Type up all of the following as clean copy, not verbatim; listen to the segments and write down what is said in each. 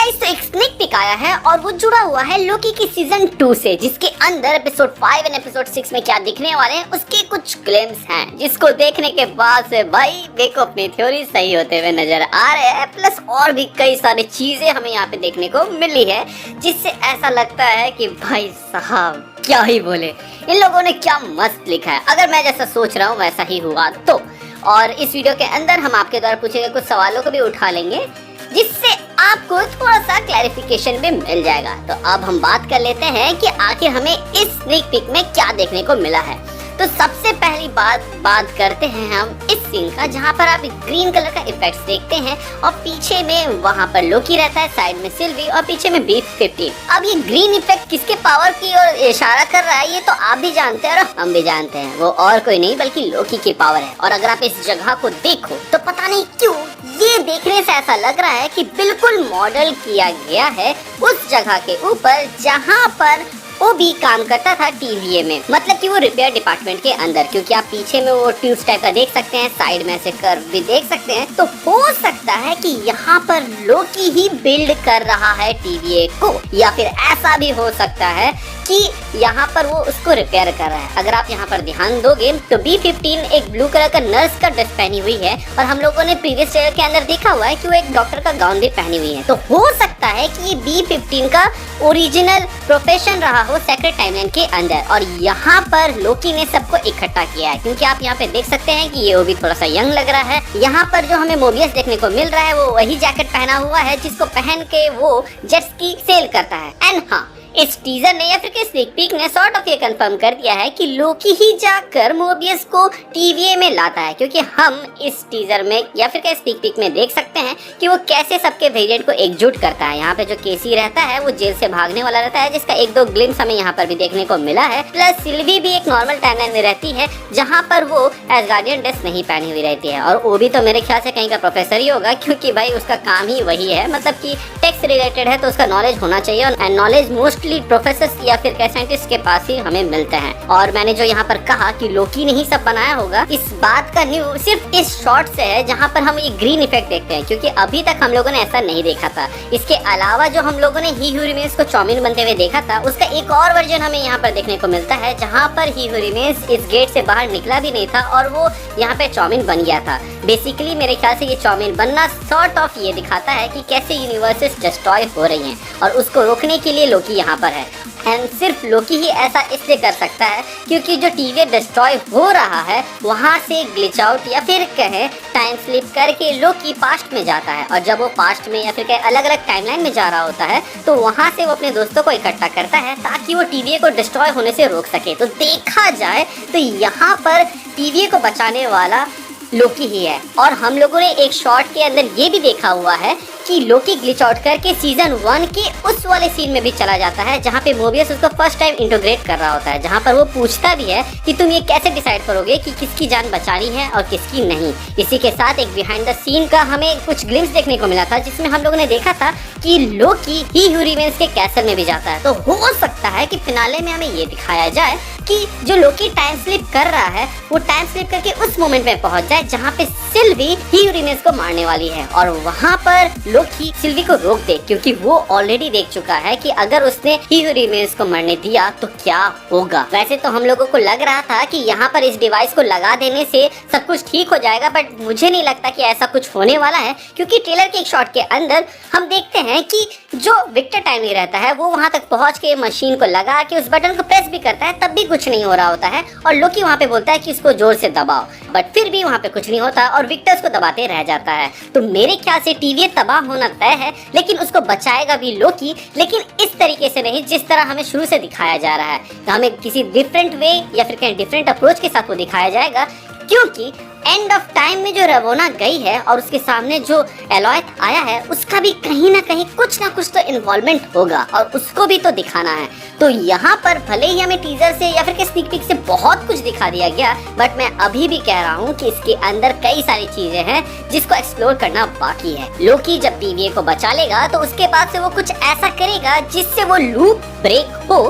Guys तो एक snake pick आया है और वो जुड़ा हुआ है लोकी की सीजन 2 से, जिसके अंदर एपिसोड 5 और एपिसोड 6 में क्या दिखने वाले हैं उसके कुछ ग्लिम्स हैं, जिसको देखने के बाद से भाई देखो अपनी थ्योरी सही होते हुए नजर आ रहे हैं। प्लस और भी कई सारी चीजें हमें यहाँ पे देखने को मिली है, जिससे ऐसा लगता है कि भाई साहब क्या ही बोले, इन लोगों ने क्या मस्त लिखा है। अगर मैं जैसा सोच रहा हूँ वैसा ही हुआ तो। और इस वीडियो के अंदर हम आपके द्वारा पूछे गए कुछ सवालों को भी उठा लेंगे, जिससे आपको थोड़ा सा क्लैरिफिकेशन भी मिल जाएगा। तो अब हम बात कर लेते हैं कि आखिर हमें इस स्नेक पिक में क्या देखने को मिला है। तो सबसे पहली बात करते हैं हम इस सीन का, जहाँ पर आप ग्रीन कलर का इफेक्ट्स देखते हैं और पीछे में वहाँ पर लोकी रहता है, साइड में सिल्वी और पीछे में B-15। अब ये ग्रीन इफेक्ट किसके पावर की ओर इशारा कर रहा है ये तो आप भी जानते हैं और हम भी जानते हैं, वो और कोई नहीं बल्कि लोकी की पावर है। और अगर आप इस जगह को देखो तो पता नहीं क्यों ये देखने से ऐसा लग रहा है कि बिल्कुल मॉडल किया गया है उस जगह के ऊपर जहाँ पर वो भी काम करता था TVA में, मतलब कि वो रिपेयर डिपार्टमेंट के अंदर। क्योंकि आप पीछे में वो ट्यूब्स टाइप का देख सकते हैं, साइड में ऐसे कर्व भी देख सकते हैं। तो हो सकता है कि यहाँ पर लोकी ही बिल्ड कर रहा है TVA को, या फिर ऐसा भी हो सकता है कि यहाँ पर वो उसको रिपेयर कर रहा है। अगर आप यहाँ पर ध्यान दोगे तो B-15 एक ब्लू कलर का नर्स का ड्रेस पहनी हुई है, और हम लोगों ने प्रीवियस ट्रेलर के अंदर देखा हुआ है कि वो एक डॉक्टर का गाउन भी पहनी हुई है। तो हो सकता है कि ये B-15 का ओरिजिनल प्रोफेशन रहा हो सेक्रेट टाइमलाइन के अंदर, और यहाँ पर लोकी ने सबको इकट्ठा किया है। क्योंकि आप यहाँ पे देख सकते हैं कि ये वो भी थोड़ा सा यंग लग रहा है। यहाँ पर जो हमें मोबियस देखने को मिल रहा है वो वही जैकेट पहना हुआ है जिसको पहन के वो जेट्स की सेल करता है। एंड हाँ, इस टीजर ने या फिर स्नेक पीक ने सॉर्ट ऑफ ये कंफर्म कर दिया है कि लोकी ही जाकर मोबियस को TVA में लाता है। क्योंकि हम इस टीजर में या फिर स्नेक पीक में देख सकते हैं कि वो कैसे सबके वेरिएंट को एकजुट करता है। यहाँ पे जो केसी रहता है वो जेल से भागने वाला रहता है, जिसका एक दो ग्लिम्स हमें यहाँ पर भी देखने को मिला है। प्लस सिल्वी भी एक नॉर्मल टाइमलाइन में रहती है जहाँ पर वो एसगार्डियन ड्रेस नहीं पहनी हुई रहती है, और वो भी तो मेरे ख्याल से कहीं का प्रोफेसर ही होगा, क्योंकि भाई उसका काम ही वही है, मतलब की टेक्स रिलेटेड है तो उसका नॉलेज होना चाहिए। और नॉलेज मोस्टली प्रोफेसर या फिर साइंटिस्ट के पास ही हमें मिलते हैं। और मैंने जो यहाँ पर कहा कि लोकी ने ही सब बनाया होगा, इस बात का न्यूज़ सिर्फ इस शॉट से है जहाँ पर हम ये ग्रीन इफेक्ट देखते हैं, क्योंकि अभी तक हम लोगों ने ऐसा नहीं देखा था। इसके अलावा जो हम लोगों ने ही ह्यूरिमेस को चाउमीन बनते हुए देखा था, उसका एक और वर्जन हमें यहाँ पर देखने को मिलता है, जहाँ पर ही ह्यूरिमेस इस गेट से बाहर निकला भी नहीं था और वो यहाँ पे चाउमीन बन गया था। बेसिकली मेरे ख्याल से ये चाउमीन बनना सॉर्ट ऑफ ये दिखाता है कि कैसे यूनिवर्सेस डिस्ट्रॉय हो रही हैं, और उसको रोकने के लिए लोकी यहाँ पर है। एंड सिर्फ लोकी ही ऐसा इसलिए कर सकता है क्योंकि जो TVA डिस्ट्रॉय हो रहा है वहाँ से ग्लिच आउट या फिर कहें टाइम स्लिप करके लोकी पास्ट में जाता है, और जब वो पास्ट में या फिर कहें अलग अलग टाइमलाइन में जा रहा होता है तो वहाँ से वो अपने दोस्तों को इकट्ठा करता है ताकि वो TVA को डिस्ट्रॉय होने से रोक सके। तो देखा जाए तो यहाँ पर TVA को बचाने वाला लोकी ही है। और हम लोगों ने एक शॉट के अंदर ये भी देखा हुआ है कि लोकी ग्लिच आउट करके सीजन 1 के उस वाले सीन में भी चला जाता है जहाँ पे मोबियस उसको फर्स्ट टाइम इंटीग्रेट कर रहा होता है, जहाँ पर वो पूछता भी है कि तुम ये कैसे डिसाइड करोगे कि किसकी जान बचानी है और किसकी नहीं। इसी के साथ एक बिहाइंड द सीन का हमें कुछ ग्लिम्स देखने को मिला था, जिसमें हम लोगों ने देखा था कि लोकी ही ह्यूरिमेंस के कैसल में भी जाता है। तो हो सकता है कि फिनाले में हमें ये दिखाया जाए कि जो लोकी टाइम स्लिप कर रहा है वो टाइम स्लिप करके उस मोमेंट में पहुंच जाए जहाँ पे सिल्वी ह्यूरिमेंस को मारने वाली है, और वहाँ पर लोकी सिल्वी को रोक दे, क्योंकि वो ऑलरेडी देख चुका है कि अगर उसने ह्यूरिमेंस को मरने दिया तो क्या होगा। वैसे तो हम लोगों को लग रहा था कि यहाँ पर इस डिवाइस को लगा देने से सब कुछ ठीक हो जाएगा, बट मुझे नहीं लगता कि ऐसा कुछ होने वाला है। क्योंकि ट्रेलर के एक शॉट के अंदर हम देखते हैं कि जो विक्टर टाइमली रहता है वो वहाँ तक पहुँच के मशीन को लगा के उस बटन को प्रेस भी करता है, तब भी कुछ नहीं हो रहा होता है, और लोकी वहाँ पे बोलता है कि इसको जोर से दबाओ, बट फिर भी वहाँ पे कुछ नहीं होता और विक्टर उसको दबाते रह जाता है। तो मेरे ख्याल से TVA तबाह होना तय है, लेकिन उसको बचाएगा भी लोकी, लेकिन इस तरीके से नहीं जिस तरह हमें शुरू से दिखाया जा रहा है। तो हमें किसी डिफरेंट वे या फिर कहीं डिफरेंट अप्रोच के साथ वो दिखाया जाएगा, क्योंकि एंड ऑफ टाइम में जो रवोना गई है और उसके सामने जो एलॉय आया है उसका भी कहीं ना कहीं कुछ ना कुछ तो इन्वॉल्वमेंट होगा, और उसको भी तो दिखाना है। तो यहाँ पर भले ही हमें टीजर से या फिर स्नीक पीक से बहुत कुछ दिखा दिया गया, बट मैं अभी भी कह रहा हूँ कि इसके अंदर कई सारी चीजें हैं जिसको एक्सप्लोर करना बाकी है। लोकी जब TVA को बचा लेगा तो उसके बाद से वो कुछ ऐसा करेगा जिससे वो लूप ब्रेक हो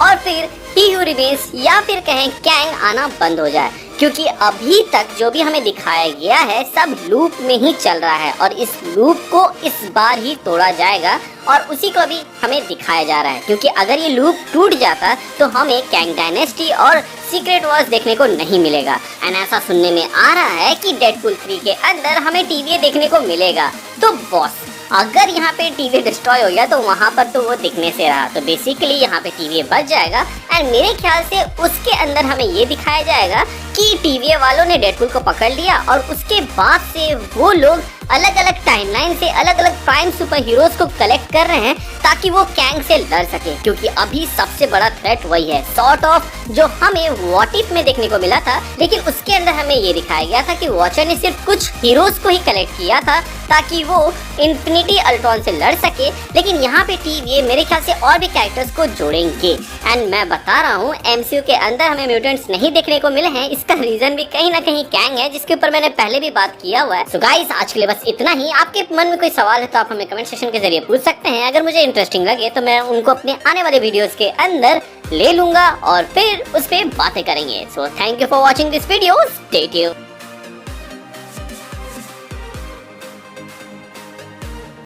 और फिर ही ह्यूरिमेंस या फिर कहें कैंग आना बंद हो जाए। क्योंकि अभी तक जो भी हमें दिखाया गया है सब लूप में ही चल रहा है, और इस लूप को इस बार ही तोड़ा जाएगा और उसी को अभी हमें दिखाया जा रहा है, क्योंकि अगर ये लूप टूट जाता तो हमें कैंग डायनेस्टी और सीक्रेट वॉर्स देखने को नहीं मिलेगा। एंड ऐसा सुनने में आ रहा है कि डेडपूल 3 के अंदर हमें TVA देखने को मिलेगा। तो बॉस, अगर यहाँ पे TVA डिस्ट्रॉय हो गया तो वहाँ पर तो वो दिखने से रहा, तो बेसिकली यहाँ पे TVA बच जाएगा। एंड मेरे ख्याल से उसके अंदर हमें ये दिखाया जाएगा कि TVA वालों ने डेडपूल को पकड़ लिया और उसके बाद से वो लोग अलग अलग टाइमलाइन से अलग अलग प्राइम सुपर हीरोज को कलेक्ट कर रहे हैं ताकि वो कैंग से लड़ सके, क्योंकि अभी सबसे बड़ा थ्रेट वही है सॉर्ट ऑफ जो हमें व्हाट इफ में देखने को मिला था। लेकिन उसके अंदर हमें ये दिखाया गया था कि वॉचर ने सिर्फ कुछ हीरोज को ही कलेक्ट किया था ताकि वो इन्फिनिटी अल्ट्रॉन से लड़ सके। लेकिन यहाँ पे TVA मेरे ख्याल से और भी कैरेक्टर्स को जोड़ेंगे। एंड मैं बता रहा हूँ MCU के अंदर हमें म्यूटेंट्स नहीं देखने को मिले हैं, इसका रीजन भी कहीं ना कहीं कैंग है, जिसके ऊपर मैंने पहले भी बात किया हुआ है। सो गाइस, आज के लिए बस इतना ही। आपके मन में कोई सवाल है तो आप हमें कमेंट सेक्शन के जरिए पूछ सकते हैं। अगर मुझे इंटरेस्टिंग लगे तो मैं उनको अपने आने वाले वीडियोस के अंदर ले लूंगा और फिर उस पे बातें करेंगे। So thank you for watching this video, stay tuned.